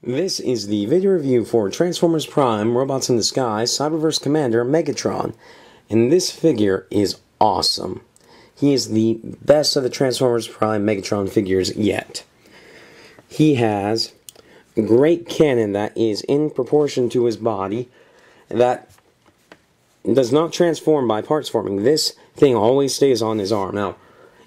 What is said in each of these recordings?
This is the video review for Transformers Prime Robots in the Sky Cyberverse Commander Megatron, and this figure is awesome. He is the best of the Transformers Prime Megatron figures yet. He has a great cannon that is in proportion to his body, that does not transform by parts forming. This thing always stays on his arm. Now,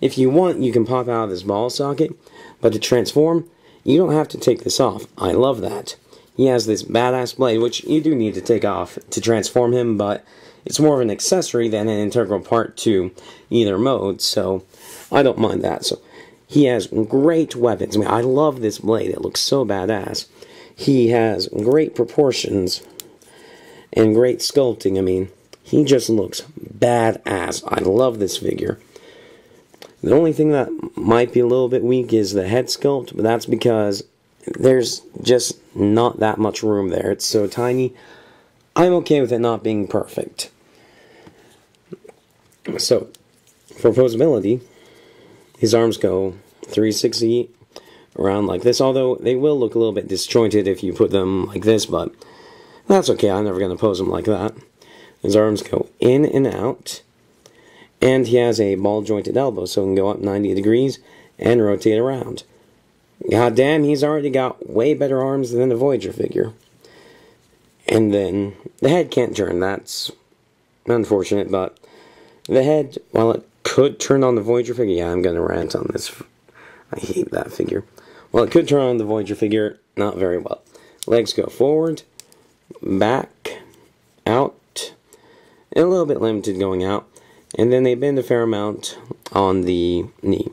if you want, you can pop out of this ball socket, but to transform, you don't have to take this off. I love that. He has this badass blade, which you do need to take off to transform him, but it's more of an accessory than an integral part to either mode, so I don't mind that. So he has great weapons. I mean, I love this blade. It looks so badass. He has great proportions and great sculpting. I mean, he just looks badass. I love this figure. The only thing that might be a little bit weak is the head sculpt, but that's because there's just not that much room there. It's so tiny. I'm okay with it not being perfect. So, for posability, his arms go 360 around like this, although they will look a little bit disjointed if you put them like this, but that's okay. I'm never going to pose them like that. His arms go in and out. And he has a ball-jointed elbow, so he can go up 90 degrees and rotate around. God damn, he's already got way better arms than the Voyager figure. And then, the head can't turn. That's unfortunate, but the head, while it could turn on the Voyager figure, yeah, I'm going to rant on this. I hate that figure. Well, it could turn on the Voyager figure, not very well. Legs go forward, back, out, and a little bit limited going out. And then they bend a fair amount on the knee.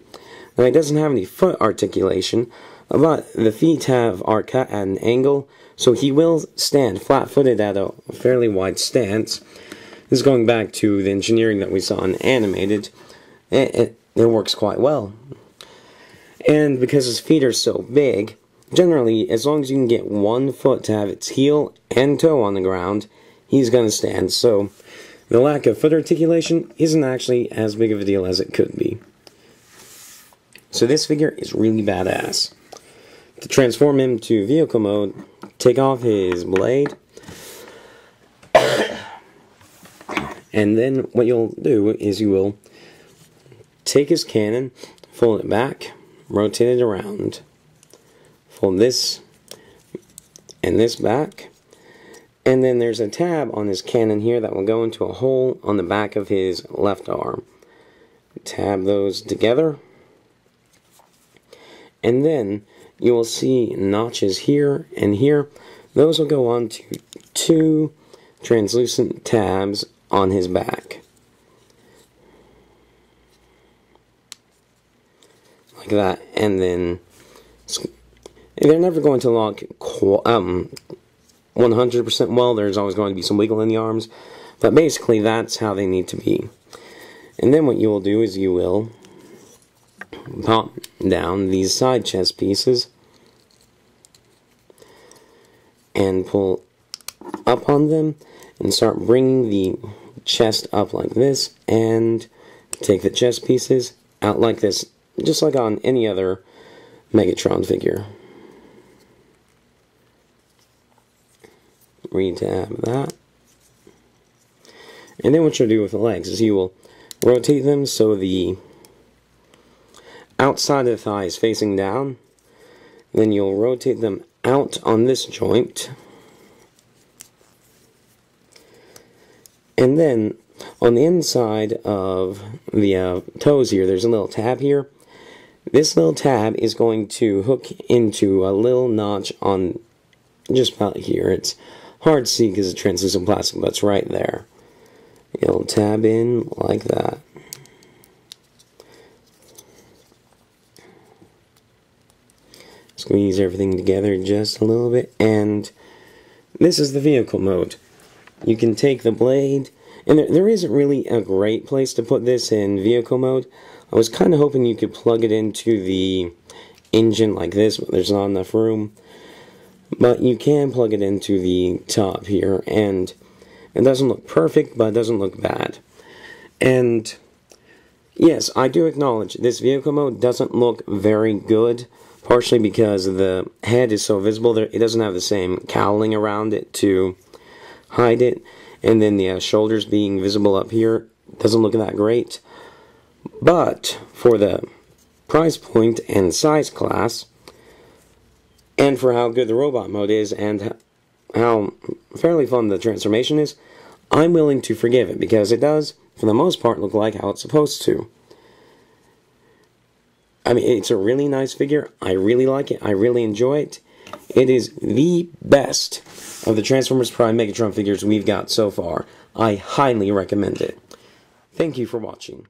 Now, he doesn't have any foot articulation, but the feet are cut at an angle, so he will stand flat-footed at a fairly wide stance. This is going back to the engineering that we saw in animated. It works quite well. And because his feet are so big, generally, as long as you can get one foot to have its heel and toe on the ground, he's going to stand. So the lack of foot articulation isn't actually as big of a deal as it could be. So this figure is really badass. To transform him to vehicle mode, take off his blade, and then what you'll do is you will take his cannon, fold it back, rotate it around, fold this and this back, and then there's a tab on his cannon here that will go into a hole on the back of his left arm. Tab those together. And then you will see notches here and here. Those will go on to two translucent tabs on his back. Like that. And then they're never going to lock 100% well. There's always going to be some wiggle in the arms, but basically that's how they need to be. And then what you will do is you will pop down these side chest pieces and pull up on them and start bringing the chest up like this, and take the chest pieces out like this, just like on any other Megatron figure. Retab that. And then what you'll do with the legs is you will rotate them so the outside of the thigh is facing down. Then you'll rotate them out on this joint. And then on the inside of the toes here, there's a little tab here. This little tab is going to hook into a little notch on just about here. It's hard to see because it's translucent plastic, but it's right there. You'll tab in like that. Squeeze everything together just a little bit, and this is the vehicle mode. You can take the blade, and there isn't really a great place to put this in vehicle mode. I was kind of hoping you could plug it into the engine like this, but there's not enough room. But you can plug it into the top here, and it doesn't look perfect, but it doesn't look bad. And yes, I do acknowledge this vehicle mode doesn't look very good, partially because the head is so visible. It doesn't have the same cowling around it to hide it, and then the shoulders being visible up here doesn't look that great. But for the price point and size class, and for how good the robot mode is, and how fairly fun the transformation is, I'm willing to forgive it, because it does, for the most part, look like how it's supposed to. I mean, it's a really nice figure. I really like it. I really enjoy it. It is the best of the Transformers Prime Megatron figures we've got so far. I highly recommend it. Thank you for watching.